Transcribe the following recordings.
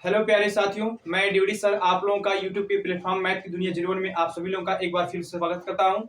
Hello प्यारे साथियों, मैं डीवीडी सर आप लोगों का यूट्यूब पे प्लेटफॉर्म मैथ की दुनिया जीवन में आप सभी लोगों का एक बार फिर से स्वागत करता हूं।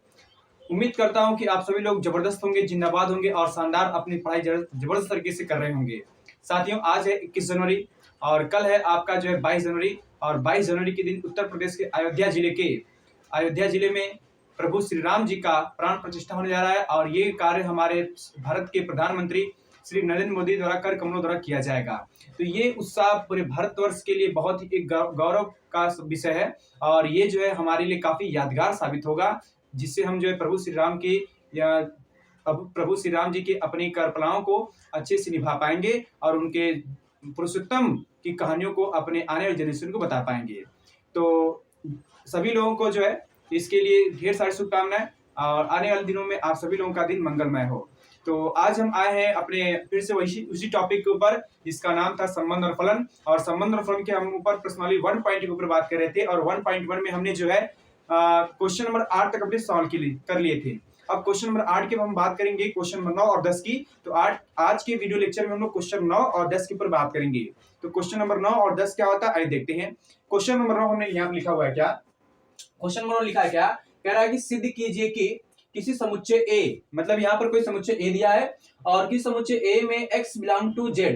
उम्मीद करता हूं कि आप सभी लोग जबरदस्त होंगे, जिंदाबाद होंगे और शानदार अपनी पढ़ाई जबरदस्त तरीके से कर रहे होंगे। साथियों, आज है 21 जनवरी और कल है आपका जो है 22 जनवरी। और 22 जनवरी के दिन उत्तर प्रदेश के अयोध्या जिले में प्रभु श्री राम जी का प्राण प्रतिष्ठा होने जा रहा है और ये कार्य हमारे भारत के प्रधानमंत्री श्री नरेंद्र मोदी द्वारा कर कमलों द्वारा किया जाएगा। तो ये उत्साह पूरे भारतवर्ष के लिए बहुत ही एक गौरव का विषय है और ये जो है हमारे लिए काफी यादगार साबित होगा, जिससे हम जो है प्रभु श्री राम जी के अपनी कल्पनाओं को अच्छे से निभा पाएंगे और उनके पुरुषोत्तम की कहानियों को अपने आने वाले जनरेशन को बता पाएंगे। तो सभी लोगों को जो है इसके लिए ढेर सारी शुभकामनाएं और आने वाले दिनों में आप सभी लोगों का दिन मंगलमय हो। तो आज हम आए हैं अपने फिर से उसी टॉपिक के ऊपर जिसका नाम था संबंध और फलन। और संबंध और फलन के हम ऊपर प्रश्नावली 1 पॉइंट के ऊपर बात कर रहे थे और 1.1 में हमने जो है क्वेश्चन नंबर 8 तक अपने सॉल्व कर लिए थे। अब क्वेश्चन नंबर 8 के हम बात करेंगे क्वेश्चन नंबर 9 और 10 की। तो आज के वीडियो लेक्चर में हम लोग क्वेश्चन 9 और 10 के ऊपर बात करेंगे। तो क्वेश्चन नंबर 9 और 10 क्या होता है आइए देखते हैं। क्वेश्चन नंबर 9 हमने यहाँ लिखा हुआ है, क्या क्वेश्चन नंबर 9 लिखा है, क्या कह रहा है कि सिद्ध कीजिए कि किसी समुच्चय ए, मतलब यहाँ पर कोई समुच्चय ए दिया है और किसी समुच्चय ए में x बिलोंग टू z,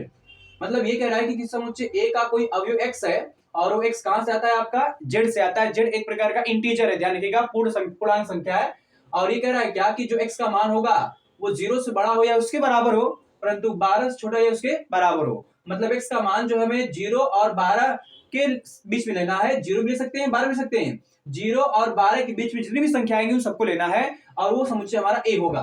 मतलब ये कह रहा है कि किसी समुच्चय ए का कोई अवयव x है और वो x कहां से आता है, आपका z से आता है। z एक प्रकार का इंटीजर है, ध्यान रखिएगा, पूर्णांक संख्या है। और ये कह रहा है क्या कि जो x का मान होगा वो 0 से बड़ा हो या उसके बराबर हो, परंतु 12 से छोटा या उसके बराबर हो। मतलब x का मान जो हमें 0 और 12 के बीच में लेना है। 0 भी ले सकते हैं, 12 भी ले सकते हैं। 0 और 12 के बीच में जितनी भी संख्या आएंगी उन सबको लेना है और वो समुच्चय हमारा ए होगा।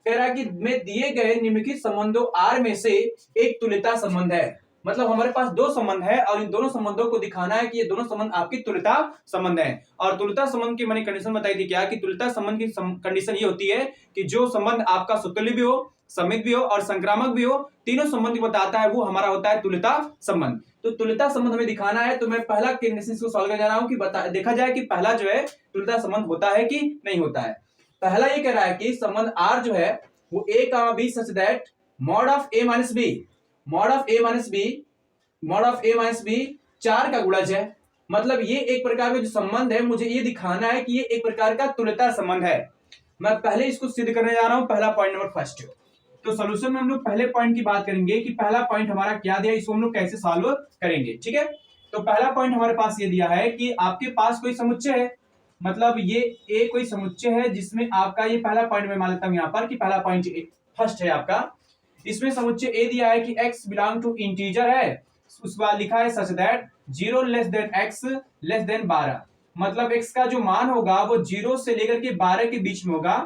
कह रहा है कि में दिए गए निम्नलिखित संबंधों आर में से एक तुल्यता संबंध है। मतलब हमारे पास दो संबंध है और इन दोनों संबंधों को दिखाना है कि ये दोनों संबंध आपकी तुल्यता संबंध है। और तुल्यता संबंध की मैंने कंडीशन बताई थी, क्या कि तुल्यता संबंध की कंडीशन ये होती है कि जो संबंध आपका स्वतुल्य भी हो, समित भी हो और संक्रामक भी हो, तीनों संबंध बताता है वो हमारा होता है तुल्यता संबंध। तो तुल्यता संबंध हमें दिखाना है, तो मैं पहला कंडीशन को सॉल्व कर जा रहा हूं कि देखा जाए कि पहला जो है तुल्यता संबंध होता है कि नहीं होता है। पहला ये कह रहा है कि संबंध R जो है वो a comma b such that mod of a minus b 4 का गुणज है। मतलब ये एक प्रकार का जो संबंध है मुझे ये दिखाना है कि ये एक प्रकार का तुल्यता संबंध है। मैं पहले इसको सिद्ध करने जा रहा हूं, पहला पॉइंट नंबर फर्स्ट। तो सॉल्यूशन में हम लोग पहले पॉइंट की बात करेंगे कि पहला पॉइंट हमारा क्या दिया, इसको हम लोग कैसे सॉल्व करेंगे। ठीक है, तो पहला पॉइंट हमारे पास ये दिया है कि आपके पास कोई समुच्चय है, मतलब ये ए कोई समुच्चय है जिसमें आपका ये पहला पॉइंट मैं मान लेता हूं यहाँ पर कि पहला पॉइंट फर्स्ट है आपका। इसमें समुच्चय ए दिया है कि x बिलोंग टू इंटीजर है, उसके बाद लिखा है such that 0 less than x less than 12। मतलब x का जो मान होगा वो 0 से लेकर के 12 के बीच में होगा।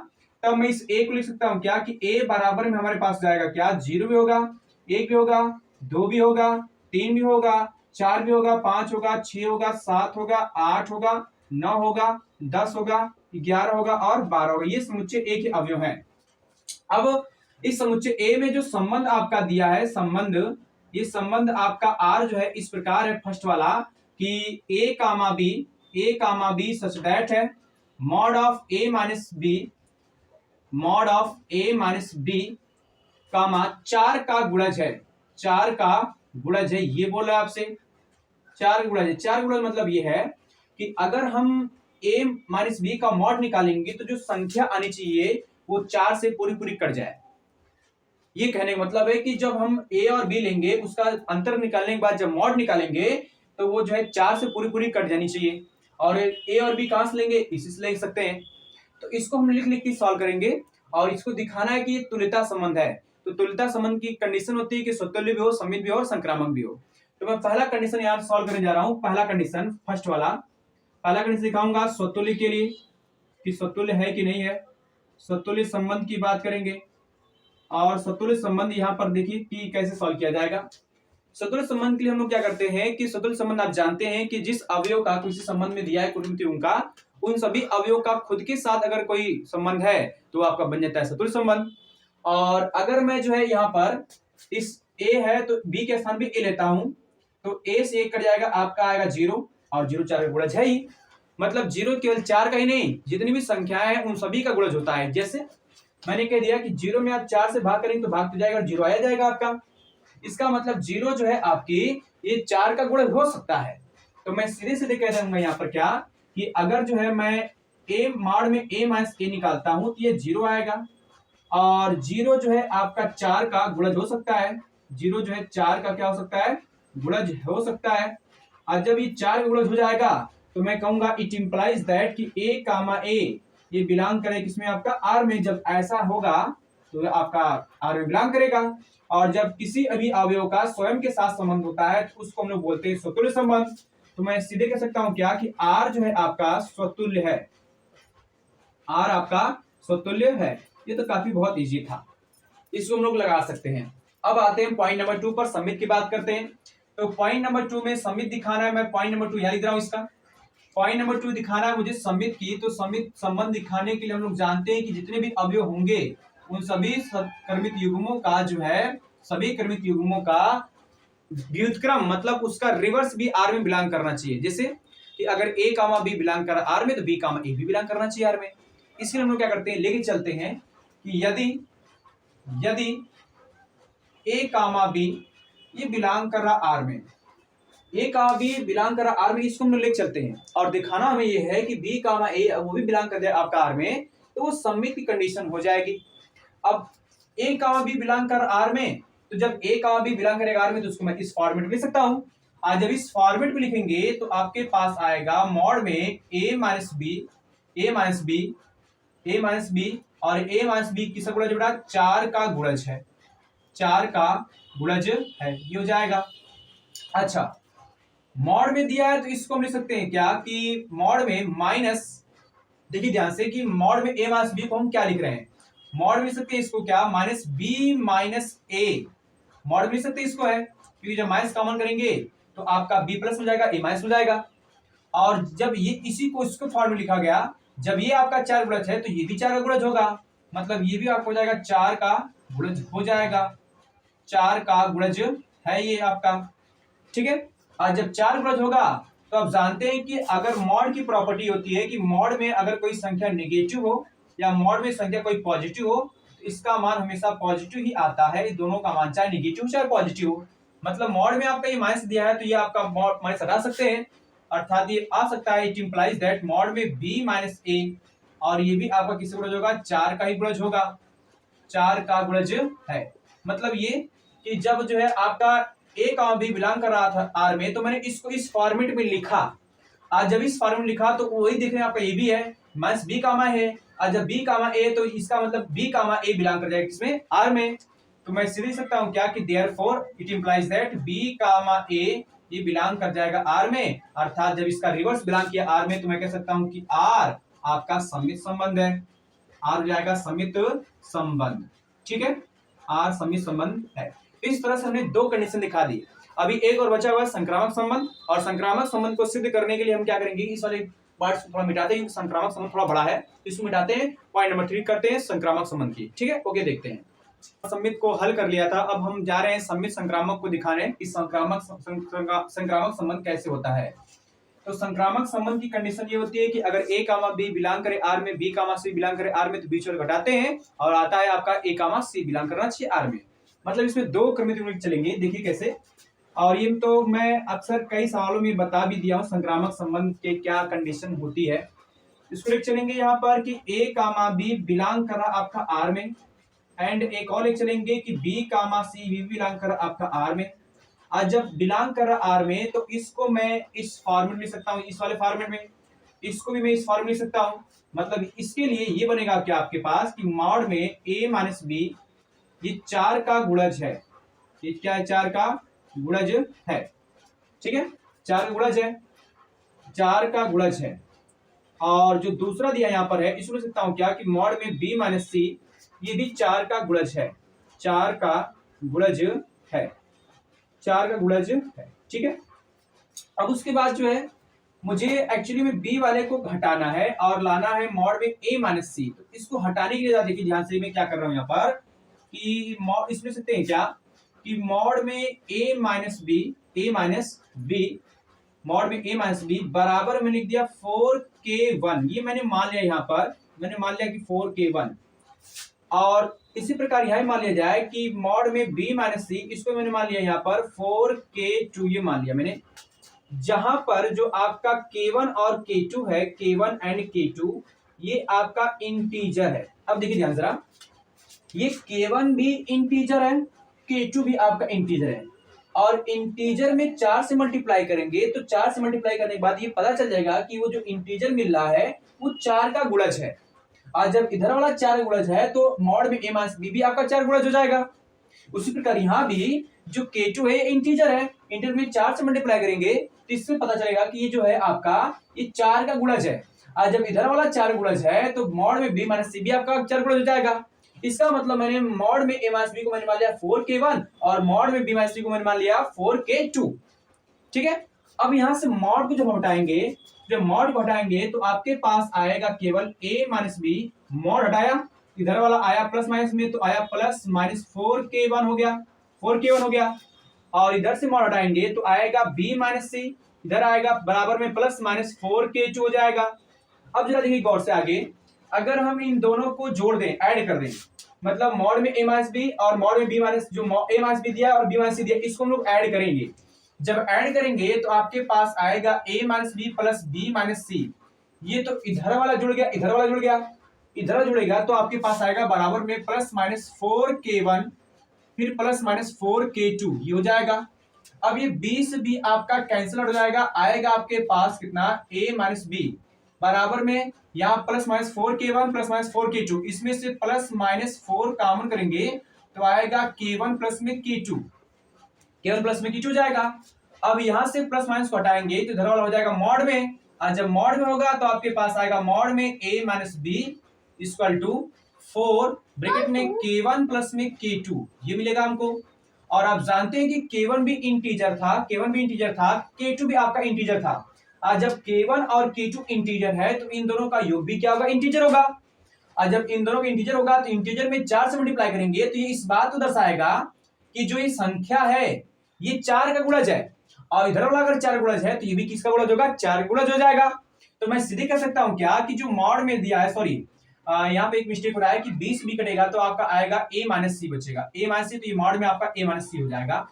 तब मैं इस a को लिख सकता हूं क्या कि a बराबर में हमारे पास जाएगा क्या, 0 भी होगा, 1 भी होगा, 2 भी होगा, 3 भी होगा, 4 भी होगा, 5 होगा, 6 होगा, 7 होगा, 8 होगा, 9 होगा, 10 होगा, 11 होगा और 12 होगा। ये समुच्चय ए के अवयव हैं। अब इस समुच्चय ए में जो संबंध आपका दिया है, ये संबंध आपका आर जो है इस प्रकार है, फर्स्ट वाला कि a comma B such that है mod of a minus B comma 4 का गुणज है, 4 का गुणज है। ये बोल रहा है आपसे 4 गुणज है। 4 गुणज मतलब ये है कि अगर हम a माइनस बी का मॉड निकालेंगे तो जो संख्या आनी चाहिए वो 4 से पूरी कट जाए। ये कहने का मतलब है कि जब हम a और b लेंगे उसका अंतर निकालने के बाद जब मॉड निकालेंगे तो वो जो है 4 से पूरी कट जानी चाहिए। और a और b कहां से लेंगे, इसी से ले सकते हैं। तो इसको हम लिख के सॉल्व करेंगे और इसको दिखाना है कि ये तुल्यता संबंध है। तो तुल्यता संबंध की कंडीशन होती है कि स्वतुल्य भी हो, समित भी हो और संक्रामक भी हो। तो मैं पहला कंडीशन यहाँ सॉल्व करने जा रहा हूं। पहला कंडीशन फर्स्ट वाला, पहला कंडीशन दिखाऊंगा स्वतुल्य के लिए कि स्वतुल्य है कि नहीं है। स्वतुल्य संबंध की बात करेंगे और स्वतुल्य संबंध यहाँ पर देखिए कि कैसे सॉल्व किया जाएगा। स्वतुल्य संबंध के लिए हम लोग क्या करते हैं कि स्वतुल्य संबंध आप जानते हैं कि जिस अवयव का किसी संबंध में दिया है उनका उन सभी अवयव का खुद के साथ अगर कोई संबंध है तो आपका बन जाता है स्वतुल्य संबंध। और अगर मैं जो है यहाँ पर इस a है तो b के स्थान पे a लेता हूं तो a से 1 कट जाएगा, आपका आएगा 0 और 0 4 का गुणज है ही। मतलब 0 केवल 4 का ही नहीं, जितनी भी संख्याएं हैं उन सभी का गुणज होता है। जैसे मैंने कह दिया कि 0 में आप 4 से भाग करेंगे तो भाग तो जाएगा और 0 आया जाएगा आपका। इसका मतलब 0 जो है आपकी ये 4 का गुणज हो सकता है। तो मैं सीधे सीधे कह दूंगा यहाँ पर क्या कि अगर जो है मैं a मॉड में a माइनस a निकालता हूं तो ये 0 आएगा, और 0 जो है आपका 4 का गुणज हो सकता है। 0 जो है 4 का क्या हो सकता है, गुणज हो सकता है। और जब ये 4 का गुणज हो जाएगा तो मैं कहूंगा इट इंप्लाइज दैट कि a कामा a ये बिलोंग करे किसमें, आपका आर में। जब ऐसा होगा तो आपका आर में बिलोंग करेगा। और जब किसी अभी अवयव का स्वयं के साथ संबंध होता है तो उसको हम लोग बोलते हैं स्वतुल्य संबंध। तो मैं सीधे कह सकता हूं क्या कि आर जो है आपका स्वतुल्य है, आर आपका स्वतुल्य है। ये तो काफी बहुत इजी था, इसको हम लोग लगा सकते हैं। अब आते हैं पॉइंट नंबर 2 पर, सममित की बात करते हैं। तो पॉइंट नंबर 2 में सममित दिखाना है, मैं पॉइंट नंबर 2 यहां लिख रहा हूं। इसका पॉइंट नंबर 2 दिखाना है मुझे सममित की। तो सममित संबंध दिखाने के लिए हम लोग जानते हैं कि जितने भी अवयव होंगे उन सभी कर्मित युग्मों का जो है, सभी कर्मित युग्मों का व्युत्क्रम मतलब उसका रिवर्स भी आर में बिलोंग करना चाहिए। जैसे कि अगर ए कामा बी बिलोंग कर आर में तो बी कामा ए भी बिलोंग करना चाहिए आर में। इसलिए हम लोग क्या करते हैं, लेके चलते हैं कि यदि ए कामा बी ये बिलोंग कर रहा आर में, ए कामा बी बिलोंग कर रहा आर में, इसको हम लोग लेके चलते हैं और दिखाना हमें ये है कि बी कामा ए वो भी बिलोंग कर जाए आपका आर में, तो वो सममित की कंडीशन हो जाएगी। अब ए कामा बी बिलोंग कर आर में, तो जब ए कामा बी बिलोंग करेगा आर में तो उसको मैं इस फॉर्मेट में लिख सकता हूं। आज जब इस फॉर्मेट में लिखेंगे तो आपके पास आएगा मॉड में ए माइनस बी, ए माइनस बी, ए माइनस बी, और ए माइनस बी किसका गुणज बेटा, 4 का गुणज है, 4 का गुणज है, ये हो जाएगा। अच्छा, मॉड में दिया है तो इसको हम लिख सकते हैं क्या कि मॉड में माइनस, देखिए ध्यान से कि मॉड में ए माइनस बी को हम क्या लिख रहे हैं, मॉड में लिख सकते हैं इसको क्या, माइनस बी माइनस ए, मॉड में लिख सकते हैं इसको है, क्योंकि जब माइनस कॉमन करेंगे तो आपका बी प्लस हो जाएगा, ए माइनस हो जाएगा। और जब ये इसी को इसको फॉर्म में लिखा गया, जब ये आपका 4 गुणज है तो ये भी 4 का गुणज होगा, मतलब ये भी आपको हो जाएगा 4 का गुणज हो जाएगा, 4 का गुणज है ये आपका, ठीक है। और जब 4 गुणज होगा तो आप जानते हैं कि अगर मॉड की प्रॉपर्टी होती है कि मॉड में अगर कोई संख्या नेगेटिव हो या मॉड में संख्या कोई पॉजिटिव हो तो इसका मान हमेशा पॉजिटिव ही आता है। दोनों का मान चाहे नेगेटिव चाहे पॉजिटिव हो, मतलब मॉड में आपका ये माइनस दिया है तो ये आपका मॉड माइनस हटा सकते हैं, अर्थात ये आ सकता है इट इंप्लाइज दैट मॉड में b माइनस ए, और ये भी आपका किससे गुणज होगा, 4 का ही गुणज होगा, 4 का गुणज है। मतलब ये कि जब जो है आपका ए का बी बिलोंग कर रहा था आर में तो मैंने इसको इस फॉर्मेट में लिखा, आज जब इस फॉर्मेट में लिखा तो वही देख रहे हैं आपका ये भी है माइनस बी कामा है, और जब बी कामा ए तो इसका मतलब बी कामा ए बिलोंग कर जाएगा किसमें, आर में। तो मैं सीधे सकता हूं क्या कि therefore it implies that B comma A ये बिलोंग कर जाएगा आर में, अर्थात जब इसका रिवर्स बिलोंग किया आर में तो मैं कह सकता हूं कि आर आपका सममित संबंध है, आर हो जाएगा सममित संबंध, ठीक है, आर सममित संबंध है। इस तरह से हमने 2 कंडीशन दिखा दी। अभी एक और बचा हुआ है संक्रामक संबंध, और संक्रामक संबंध को सिद्ध करने के लिए हम क्या करेंगे, इस वाले पार्ट को थोड़ा मिटाते हैं, संक्रामक संबंध थोड़ा बड़ा है, इसको मिटाते हैं, पॉइंट नंबर 3 करते हैं संक्रामक संबंध की, ठीक है। ओके, देखते हैं। सममित को हल कर लिया था, अब हम जा रहे हैं सममित संक्रामक को दिखाने कि संक्रामक संबंध कैसे होता है। तो संक्रामक संबंध की कंडीशन ये होती है कि अगर ए कामा बी बिलोंग करे आर में, बी कामा सी बिलोंग करे आर में, तो बीच वाले घटाते हैं और आता है आपका ए कामा सी बिलोंग करना चाहिए आर में। मतलब इसमें 2 क्रमिक युग्म चलेंगे, देखिए कैसे। और ये तो मैं अक्सर कई सवालों में बता भी दिया हूं संक्रामक संबंध के क्या कंडीशन होती है। इसको लेकर चलेंगे यहाँ पर कि ए कामा बी बिलोंग कर रहा आपका आर में, एंड एक और लेकर चलेंगे कि बी कामा सी भी बिलोंग कर रहा आपका आर में। आज जब बिलोंग कर रहा आर में तो इसको मैं इस फॉर्मेट में लिख सकता हूँ, इस वाले फॉर्मेट में, इसको भी मैं इस फॉर्मेट में लिख सकता हूँ। मतलब इसके लिए ये बनेगा क्या आपके पास कि मॉड में ए माइनस बी ये 4 का गुणज है, ये क्या है, 4 का गुणज है, ठीक है, 4 का गुणज है, 4 का गुणज है। और जो दूसरा दिया यहाँ पर है इसको लिख सकता हूँ क्या कि मॉड में बी माइनस सी ये भी 4 का गुणज है, 4 का गुणज है, 4 का गुणज है, ठीक है। अब उसके बाद जो है मुझे एक्चुअली में बी वाले को घटाना है और लाना है मॉड में ए माइनस सी। तो इसको हटाने के लिए देखिए ध्यान से मैं क्या कर रहा हूं यहाँ पर कि मॉड इसमें सकते हैं क्या कि मॉड में ए माइनस बी, ए माइनस बी, मॉड में ए माइनस बी बराबर मैंने लिख दिया 4k1, ये मैंने मान लिया यहाँ पर, मैंने मान लिया कि 4k1, और इसी प्रकार यहाँ मान लिया जाए कि मॉड में b माइनस सी, इसको मैंने मान लिया यहाँ पर 4k2, ये मान लिया मैंने, जहां पर जो आपका k1 और k2 है, k1 एंड k2, ये आपका इंटीजर है। अब देखिए ध्यान जरा, ये k1 भी इंटीजर है, k2 भी आपका इंटीजर है, और इंटीजर में 4 से मल्टीप्लाई करेंगे तो 4 से मल्टीप्लाई करने के बाद ये पता चल जाएगा कि वो जो इंटीजर मिल रहा है वो 4 का गुणज है। और जब इधर वाला 4 गुणज है तो मॉड में a माइनस b भी आपका 4 गुणज हो जाएगा। उसी प्रकार यहाँ भी जो k2 है इंटीजर है, इंटीजर में 4 से मल्टीप्लाई करेंगे तो इससे पता चलेगा कि ये जो है आपका ये 4 का गुणज है। और जब इधर वाला 4 गुणज है तो मॉड में b माइनस सी भी आपका 4 गुणज हो जाएगा। इसका मतलब मैंने मॉड में a माइनस b को मैंने मान लिया 4k1 और मॉड में b माइनस c को मैंने मान लिया 4k2। ठीक है, अब यहां से मॉड को जब हटाएंगे, जब मॉड को हटाएंगे तो आपके पास आएगा केवल a माइनस b, मॉड हटाया, इधर वाला आया प्लस माइनस में तो आया प्लस माइनस 4k1 हो गया, 4k1 हो गया। और इधर से मॉड हटाएंगे तो आएगा b माइनस सी, इधर आएगा बराबर में प्लस माइनस 4k2 हो जाएगा। अब जरा देखिए गौर से आगे, अगर हम इन दोनों को जोड़ दें, ऐड कर दें, मतलब मॉड में a माइनस b और मॉड में b माइनस, जो a माइनस b दिया और b माइनस c दिया, इसको हम लोग ऐड करेंगे। जब ऐड करेंगे तो आपके पास आएगा a minus b plus b minus c, ये तो इधर वाला जुड़ गया, इधर वाला जुड़ गया, इधर जुड़ेगा तो आपके पास आएगा बराबर में प्लस माइनस 4k1 फिर प्लस माइनस 4k2, ये हो जाएगा। अब ये b से b आपका कैंसिल हो जाएगा, आएगा आपके पास कितना a माइनस b बराबर में यहाँ plus minus 4k1 plus minus 4k2, इसमें से प्लस माइनस 4 कॉमन करेंगे तो आएगा k1 प्लस में k2, k1 प्लस में k2 जाएगा। अब यहां से प्लस माइनस को हटाएंगे तो इधर वाला हो जाएगा मॉड में, और जब मॉड में होगा तो आपके पास आएगा मॉड में a minus b equal to 4 bracket में k1 प्लस में k2, ये मिलेगा हमको। और आप जानते हैं कि k1 भी इंटीजर था, k1 भी इंटीजर था, k2 भी आपका इंटीजर था। आज जब k1 और k2 इंटीजर है तो इन दोनों का योग भी क्या होगा, इंटीजर होगा। और जब इन दोनों का इंटीजर होगा तो इंटीजर में 4 से मल्टीप्लाई करेंगे तो ये इस बात को दर्शाएगा कि जो ये संख्या है ये 4 का गुणज है, और इधर वाला अगर 4 गुणज है तो ये भी किसका गुणज होगा, 4 गुणज हो जाएगा। तो मैं सीधे कह सकता हूं क्या कि जो मॉड में दिया है, सॉरी यहाँ पे एक मिस्टेक हो रहा है कि 20 भी कटेगा तो आपका आएगा a माइनस सी बचेगा, a माइनस सी, तो ये मॉड में आपका a माइनस सी हो जाएगा।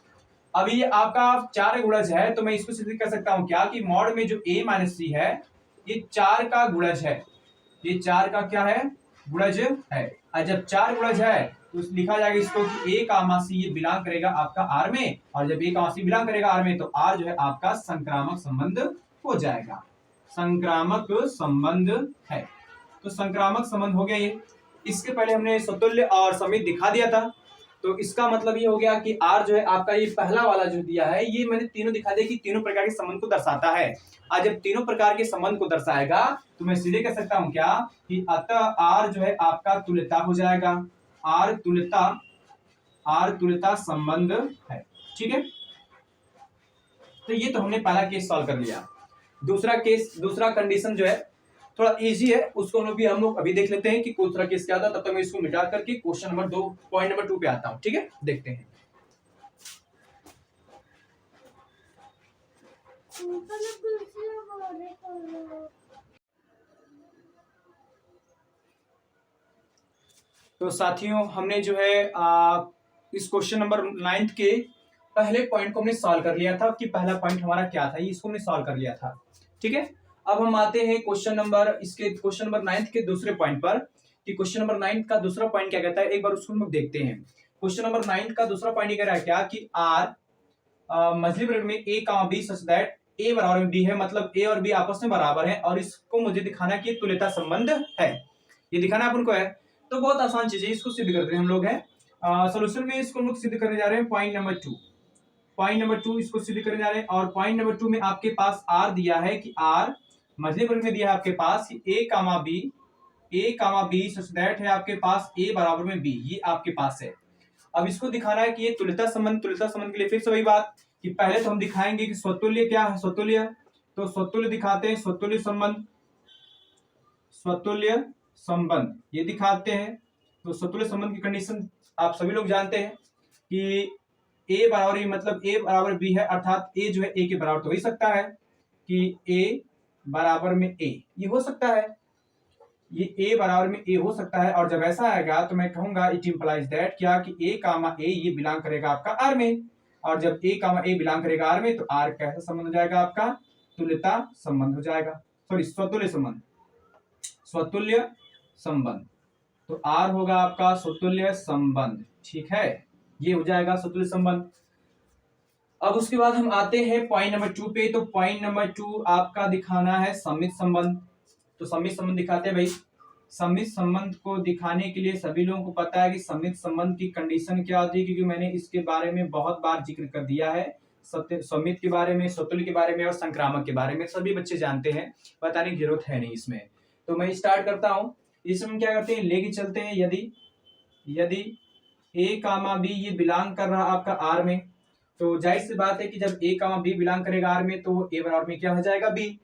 अब ये आपका 4 गुणज है तो मैं इसको सीधे कह सकता हूं क्या कि मॉड में जो a माइनस सी है ये 4 का गुणज है, ये 4 का क्या है, गुणज है। और जब 4 गुणज है तो लिखा जाएगा इसको कि a कामा c ये बिलोंग करेगा आपका r में, और जब a कामा c बिलोंग करेगा r में तो r जो है आपका संक्रामक संबंध हो जाएगा, संक्रामक संबंध है। तो संक्रामक संबंध हो गया ये। इसके पहले हमने समतुल्य और समित दिखा दिया था, तो इसका मतलब ये हो गया कि r जो है आपका ये पहला वाला जो दिया है ये मैंने तीनों दिखा दिया कि तीनों प्रकार के संबंध को दर्शाता है। आज जब तीनों प्रकार के संबंध को दर्शाएगा तो मैं सीधे कह सकता हूं क्या कि अतः r जो है आपका तुल्यता हो जाएगा, r तुल्यता संबंध है। ठीक है, तो ये तो हमने पहला केस सॉल्व कर लिया। दूसरा केस, दूसरा कंडीशन जो है थोड़ा इजी है, उसको हम लोग अभी देख लेते हैं कि दूसरा केस क्या था। तब तक मैं इसको मिटा करके क्वेश्चन नंबर 2 पॉइंट नंबर 2 पे आता हूं। ठीक है, देखते हैं। तो साथियों हमने जो है इस क्वेश्चन नंबर 9 के पहले पॉइंट को हमने सॉल्व कर लिया था कि पहला पॉइंट हमारा क्या था, इसको हमने सॉल्व कर लिया था। ठीक है, अब हम आते हैं क्वेश्चन नंबर 9 के दूसरे पॉइंट पर कि क्वेश्चन नंबर 9 का दूसरा पॉइंट क्या कहता है, एक बार उसको हम लोग देखते हैं। क्वेश्चन नंबर 9 का दूसरा पॉइंट ये कह रहा है क्या कि r मझली ब्रैकेट में a comma b such that a बराबर में b है, मतलब a और b आपस में बराबर है, और इसको मुझे दिखाना कि तुल्यता संबंध है, ये दिखाना अपन को है। तो बहुत आसान चीज है, इसको सिद्ध करते हैं हम लोग। है सोल्यूशन में इसको हम लोग सिद्ध करने जा रहे हैं। पॉइंट नंबर 2 इसको सिद्ध करने जा रहे हैं, और पॉइंट नंबर 2 में आपके पास r दिया है कि r मझली वर्ग में दिया है आपके पास कि a comma b such that है आपके पास a बराबर में b, ये आपके पास है। अब इसको दिखाना है कि ये तुल्यता संबंध के लिए फिर से वही बात कि पहले तो हम दिखाएंगे कि स्वतुल्य क्या है, स्वतुल्य, तो स्वतुल्य दिखाते हैं, स्वतुल्य संबंध ये दिखाते हैं। तो स्वतुल्य संबंध की कंडीशन आप सभी लोग जानते हैं कि a बराबर मतलब a बराबर b है, अर्थात a जो है a के बराबर तो हो ही सकता है कि a बराबर में a, ये हो सकता है, ये ए बराबर में ए हो सकता है, और जब ऐसा आएगा तो मैं कहूंगा इट इंप्लाइज दैट क्या कि ए कामा ए ये बिलोंग करेगा आपका आर में, और जब ए कामा ए बिलोंग करेगा आर में तो आर कैसा संबंध हो जाएगा आपका, तुल्यता संबंध हो जाएगा, सॉरी स्वतुल्य संबंध, स्वतुल्य संबंध। तो आर होगा आपका स्वतुल्य संबंध, ठीक है, ये हो जाएगा स्वतुल्य संबंध। अब उसके बाद हम आते हैं पॉइंट नंबर 2 पे। तो पॉइंट नंबर 2 आपका दिखाना है सम्मित संबंध। तो सम्मित संबंध दिखाते हैं भाई। सम्मित संबंध को दिखाने के लिए सभी लोगों को पता है कि सम्मित संबंध की कंडीशन क्या होती है, क्योंकि मैंने इसके बारे में बहुत बार जिक्र कर दिया है, सम्मित के बारे में, स्वतुल्य के बारे में और संक्रामक के बारे में सभी बच्चे जानते हैं, बताने की जरूरत है नहीं इसमें। तो मैं स्टार्ट करता हूँ। इसमें हम क्या करते हैं, लेके चलते हैं। यदि ए कामा बी ये बिलोंग कर रहा आपका आर में, तो जाहिर सी बात है कि जब ए कामा बी बिलोंग करेगा आर में तो ए बराबर में क्या हो जाएगा, बी।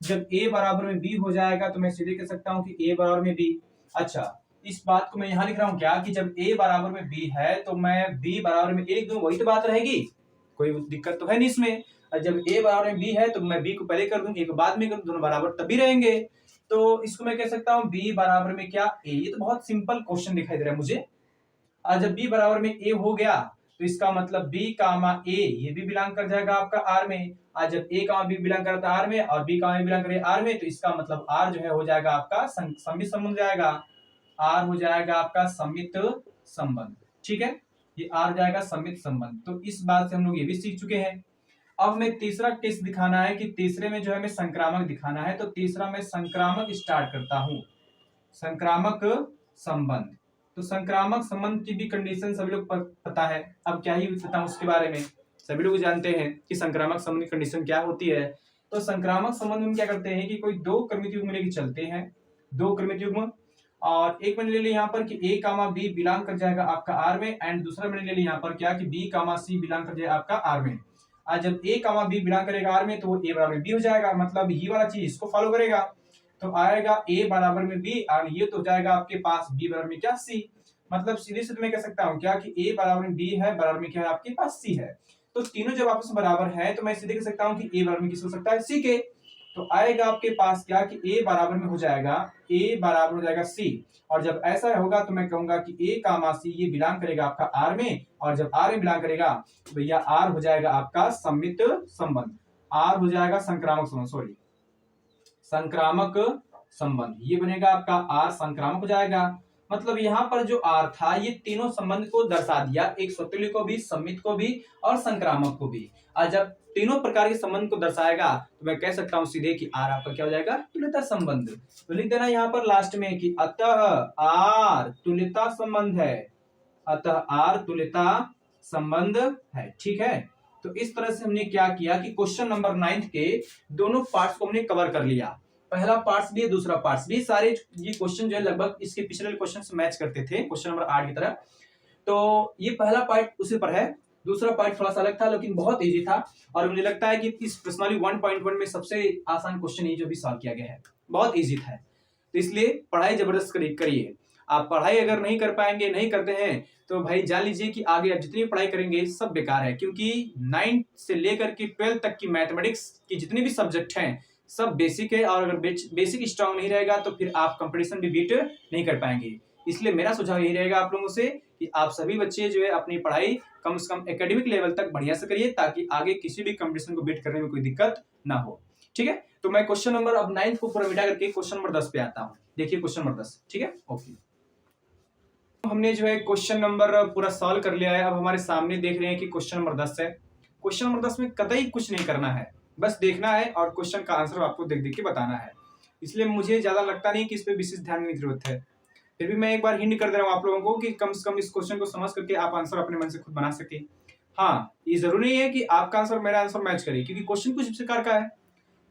जब ए बराबर में बी हो जाएगा तो मैं सीधे कह सकता हूं कि ए बराबर में बी। अच्छा, इस बात को मैं यहां लिख रहा हूं क्या कि जब ए बराबर में बी है तो मैं बी बराबर में ए लिख दूं, वही तो बात रहेगी, कोई दिक्कत तो है नहीं इसमें। और जब ए बराबर में बी है तो मैं बी को पहले कर दूं, ए को बाद में कर दूं, दोनों बराबर तभी रहेंगे। तो इसको मैं कह सकता हूं बी बराबर में क्या, ए। ये तो बहुत सिंपल क्वेश्चन दिखाई दे रहा है मुझे। और जब बी बराबर में ए हो गया तो इसका मतलब बी कामा ए ये भी बिलोंग कर जाएगा आपका आर में। आज जब ए कामा बी बिलोंग करता है आर में और बी कामा बिलोंग करे आर में, तो इसका मतलब आर जो है हो जाएगा आपका सम्मित संबंध हो जाएगा। आर हो जाएगा आपका सम्मित संबंध, ठीक है, ये आर जाएगा सम्मित संबंध। तो इस बात से हम लोग ये भी सीख चुके हैं। अब हमें तीसरा टेस्ट दिखाना है कि तीसरे में जो है हमें संक्रामक दिखाना है। तो तीसरा मैं संक्रामक स्टार्ट करता हूं, संक्रामक संबंध। तो संक्रामक संबंध की भी कंडीशन सभी लोग पता है, अब क्या ही बताऊं उसके बारे में, सभी लोग जानते हैं कि संक्रामक संबंध की कंडीशन क्या होती है। तो संक्रामक संबंध में क्या करते हैं कि कोई दो क्रमिक युग्म लेके चलते हैं, दो क्रमिक युग्म, और एक मैंने ले लिया यहाँ पर कि ए कामा बी बिलोंग कर जाएगा आपका आर में, एंड दूसरा मैंने ले लिया यहाँ पर क्या कि बी कामा सी बिलोंग कर जाएगा आपका आर में। आज जब ए कामा बी बिलोंग करेगा आर में तो वो ए बराबर बी हो जाएगा, मतलब ये वाला चीज इसको फॉलो करेगा। तो आएगा ए बराबर में बी और ये तो जाएगा आपके पास बी बराबर में क्या, सी। मतलब सीधे सीधे मैं कह सकता हूं क्या कि ए बराबर में बी है, बराबर में क्या है आपके पास सी है। तो तीनों जब आपस में बराबर है तो मैं सीधे कह सकता हूं कि ए बराबर में किस हो सकता है, सी के। तो आएगा आपके पास क्या कि ए बराबर में हो जाएगा, ए बराबर हो जाएगा सी। और जब ऐसा होगा तो मैं कहूंगा कि ए कामा सी ये बिलोंग करेगा आपका आर में, और जब आर में बिलोंग करेगा तो भैया आर हो जाएगा आपका सम्मित संबंध, आर हो जाएगा संक्रामक संबंध, सॉरी संक्रामक संबंध, ये बनेगा आपका आर संक्रामक हो जाएगा। मतलब यहाँ पर जो आर था ये तीनों संबंध को दर्शा दिया, एक स्वतुल्य को भी, सम्मित को भी और संक्रामक को भी। और जब तीनों प्रकार के संबंध को दर्शाएगा तो मैं कह सकता हूं सीधे कि आर आपका क्या हो जाएगा, तुल्यता संबंध। तो लिख देना यहाँ पर लास्ट में कि अतः आर तुल्यता संबंध है, अतः आर तुल्यता संबंध है, ठीक है। तो इस तरह से हमने क्या किया कि क्वेश्चन नंबर 9 के दोनों पार्ट्स को हमने कवर कर लिया, पहला पार्ट्स भी दूसरा पार्ट्स भी। सारे ये क्वेश्चन जो है लगभग इसके पिछले क्वेश्चन से मैच करते थे क्वेश्चन नंबर 8 की तरह। तो ये पहला पार्ट उसी पर है, दूसरा पार्ट थोड़ा सा अलग था लेकिन बहुत इजी था, और मुझे लगता है कि इस प्रश्नावली 1.1 में सबसे आसान क्वेश्चन ये जो भी सॉल्व किया गया है, बहुत इजी था। तो इसलिए पढ़ाई जबरदस्त करिए। आप पढ़ाई अगर नहीं कर पाएंगे, नहीं करते हैं, तो भाई जान लीजिए कि आगे आप जितनी पढ़ाई करेंगे सब बेकार है, क्योंकि 9 से लेकर के 12 तक की मैथमेटिक्स की जितने भी सब्जेक्ट हैं सब बेसिक है, और अगर बेसिक स्ट्रांग नहीं रहेगा तो फिर आप कंपटीशन भी बीट नहीं कर पाएंगे। इसलिए मेरा सुझाव यही रहेगा आप लोगों से कि आप सभी बच्चे जो है अपनी पढ़ाई कम से कम एकेडमिक लेवल तक बढ़िया से करिए, ताकि आगे किसी भी कंपटीशन को बीट करने में कोई दिक्कत ना हो, ठीक है। तो मैं क्वेश्चन नंबर अब 9 को पूरा मिटा करके क्वेश्चन नंबर 10 पे आता हूँ। देखिए क्वेश्चन नंबर 10, ठीक है, ओके। हमने जो है क्वेश्चन नंबर पूरा सॉल्व कर लिया है। अब हमारे सामने देख रहे हैं कि क्वेश्चन नंबर 10 है। क्वेश्चन नंबर 10 में कतई कुछ नहीं करना है, बस देखना है और क्वेश्चन का आंसर आपको देख देख के बताना है। इसलिए मुझे ज्यादा लगता नहीं कि इस पे विशेष ध्यान देने की जरूरत है। फिर भी मैं एक बार हिंट कर दे रहा हूँ आप लोगों को कि कम से कम इस क्वेश्चन को समझ करके आप आंसर अपने मन से खुद बना सके। हाँ, ये जरूरी नहीं है कि आपका आंसर मेरा आंसर मैच करे, क्योंकि क्वेश्चन कुछ इस प्रकार का है।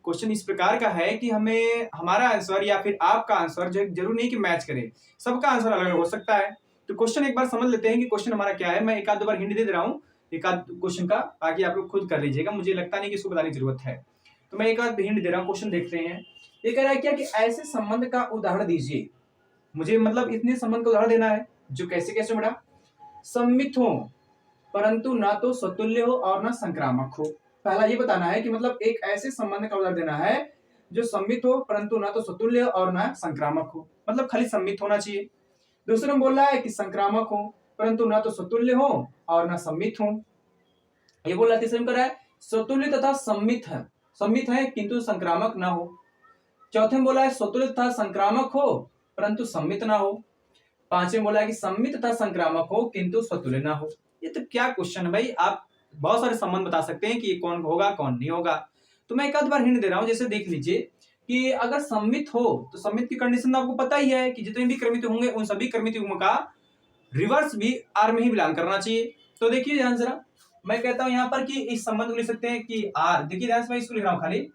क्वेश्चन इस प्रकार का है कि हमें हमारा आंसर या फिर आपका आंसर जो जरूर नहीं कि मैच करे, सबका आंसर अलग अलग हो सकता है। तो क्वेश्चन एक बार समझ लेते हैं कि क्वेश्चन हमारा क्या है। मैं एक आध दो बार हिंट दे रहा हूँ एक आध क्वेश्चन का, ताकि आप लोग खुद कर लीजिएगा, मुझे लगता नहीं कि इसको बताने की जरूरत है। तो मैं एक आध हिंट दे रहा हूँ, क्वेश्चन देखते हैं। ये कह रहा है क्या कि ऐसे संबंध का उदाहरण दीजिए। मुझे मतलब इतने संबंध का उदाहरण देना है जो कैसे कैसे बड़ा सम्मित हो, परंतु ना तो स्वतुल्य हो और ना संक्रामक हो। पहला ये बताना है कि मतलब एक ऐसे संबंध का उदाहरण देना है जो सम्मित हो परंतु ना तो स्वतुल्य और ना संक्रामक हो, मतलब खाली सम्मित होना चाहिए। दूसरे में बोल रहा है कि संक्रामक हो परंतु ना तो स्वतुल्य हो और ना सम्मित हो। ये बोल रहा है तीसरे में कर रहा है स्वतुल्य तथा सम्मित है किंतु संक्रामक ना हो। चौथे में बोला है स्वतुल्य तथा संक्रामक हो परंतु सम्मित ना हो। पांचवें बोला है कि सम्मित तथा संक्रामक हो किंतु स्वतुल्य ना हो। ये तो क्या क्वेश्चन है भाई, आप बहुत सारे संबंध बता सकते हैं कि ये कौन होगा कौन नहीं होगा। तो मैं एक आध बार हिंट दे रहा हूं, जैसे देख लीजिए कि अगर सम्मित हो तो सम्मित की कंडीशन आपको पता ही है कि जितने भी क्रमित होंगे उन सभी क्रमित युग्म का रिवर्स भी आर में ही बिलोंग करना चाहिए। तो देखिए ध्यान जरा, मैं कहता हूं यहां पर कि इस संबंध को लिख सकते हैं कि आर, देखिए ध्यान से मैं इसको लिख रहा हूं खाली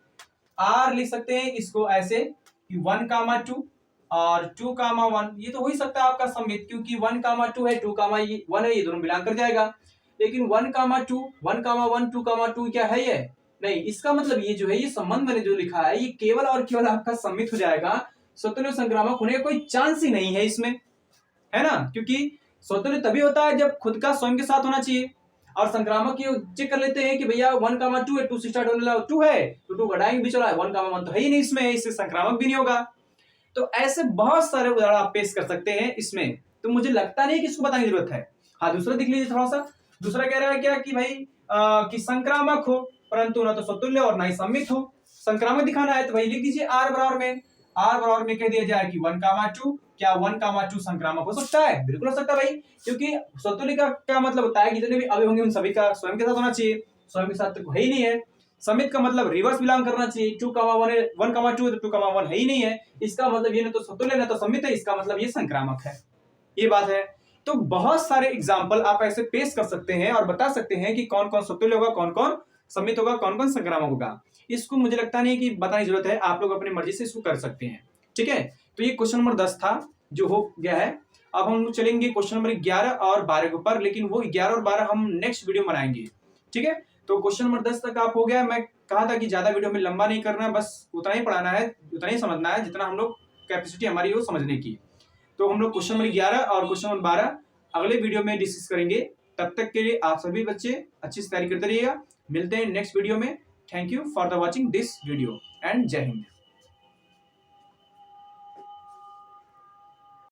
आर लिख सकते हैं इसको ऐसे कि 1,2 और 2,1, ये तो हो ही सकता है आपका सम्मित, क्योंकि 1,2 है 2,1 है, ये दोनों मिलान कर जाएगा। लेकिन 1,2 1,1 2,2 क्या है ये नहीं, इसका मतलब ये जो है ये संबंध मैंने जो लिखा है ये केवल और केवल आपका सम्मित हो जाएगा, स्वतंत्र संक्रामक होने का कोई चांस ही नहीं है इसमें, है ना। क्योंकि स्वतंत्र तभी होता है जब खुद का स्वयं के साथ होना चाहिए, और संक्रामक ये चेक कर लेते हैं कि भैया 1,2 है 2 से स्टार्ट होने वाला 2 है तो 2 घटाएंगे भी चला है 1,1 तो है ही नहीं इसमें, इससे संक्रामक भी नहीं होगा। तो ऐसे बहुत सारे उदाहरण आप पेश कर सकते हैं इसमें, तो मुझे लगता नहीं कि इसको बताने की जरूरत है। हाँ दूसरा देख लीजिए थोड़ा सा, दूसरा कह रहा है क्या कि भाई कि संक्रामक हो परंतु ना तो स्वतुल्य और ना ही सम्मित हो। संक्रामक दिखाना है तो भाई लिख दीजिए आर बराबर में कह दिया जाए कि 1,2, क्या 1,2 संक्रामक हो सकता है? बिल्कुल हो सकता है भाई, क्योंकि स्वतुल्य का क्या मतलब होता है कि जितने भी अवयव होंगे उन सभी का स्वयं के साथ होना चाहिए, स्वयं के साथ तो है ही नहीं है। सम्मित का मतलब रिवर्स बिलोंग करना चाहिए, 2,1 है 1,2 तो 2,1 है ही नहीं है, इसका मतलब ये ना तो स्वतुल्य ना तो सम्मित है, इसका मतलब ये संक्रामक है, ये बात है। तो बहुत सारे एग्जाम्पल आप ऐसे पेश कर सकते हैं और बता सकते हैं कि कौन कौन स्वतुल्य होगा, कौन कौन सम्मित होगा, कौन कौन संक्रामक होगा। इसको मुझे लगता नहीं कि बताने की जरूरत है, आप लोग अपनी मर्जी से इसको कर सकते हैं। ठीक है, तो ये क्वेश्चन नंबर 10 था जो हो गया है। अब हम लोग चलेंगे क्वेश्चन नंबर 11 और 12 के ऊपर, लेकिन वो 11 और 12 हम नेक्स्ट वीडियो में बनाएंगे। ठीक है, तो क्वेश्चन नंबर 10 तक आप हो गया। मैं कहा था कि ज्यादा वीडियो में लंबा नहीं करना, बस उतना ही पढ़ाना है, उतना ही समझना है जितना हम लोग कैपेसिटी हमारी हो समझने की। तो हम लोग क्वेश्चन नंबर 11 और क्वेश्चन नंबर 12 अगले वीडियो में डिस्कस करेंगे। तब तक के लिए आप सभी बच्चे अच्छी से तैयारी करते रहिएगा। मिलते हैं नेक्स्ट वीडियो में। Thank you for the watching this video and जय हिंद।